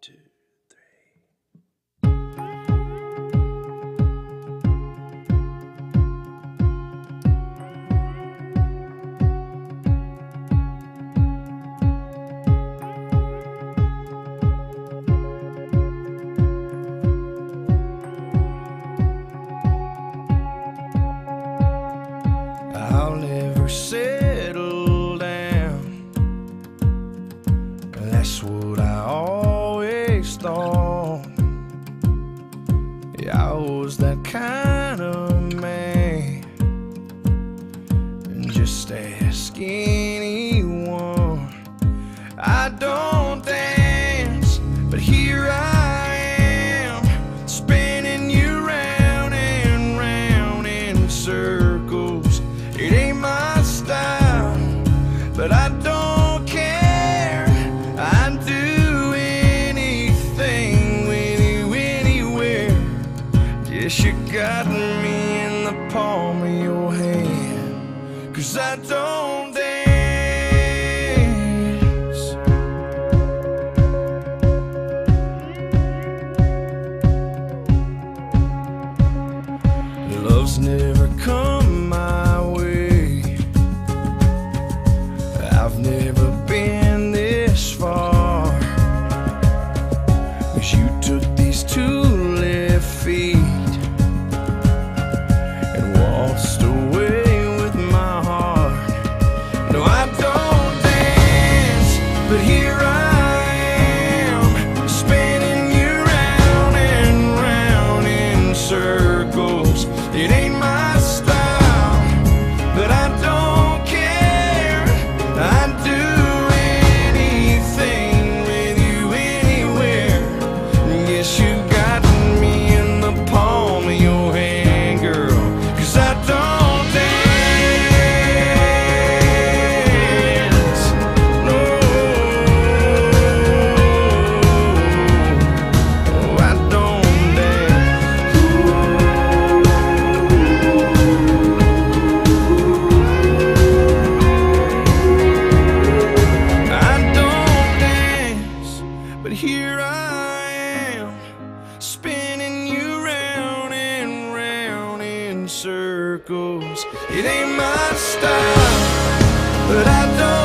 2, 3. I'll never settle down. That's what I always thought. Yeah, I was that kind of man. And just ask anyone. I don't dance, but here I am, spinning you round and round in circles. It ain't my style, but I don't care. I'd do anything with you anywhere. Yes, you got me in the palm of your hand, 'cause I don't dance. Love's never come my way. I've never been this far, 'cause you took these 2 left feet and waltzed away with my heart. No, I don't dance, but here I am, spinning you round and round in circles. It ain't my style, but I don't care. I'd do anything with you anywhere. Yes, you got me in the palm of your hand, girl, 'cause I don't dance. No, I don't dance. I don't dance, but here I am, spinning you round and round in circles. It ain't my style, but I don't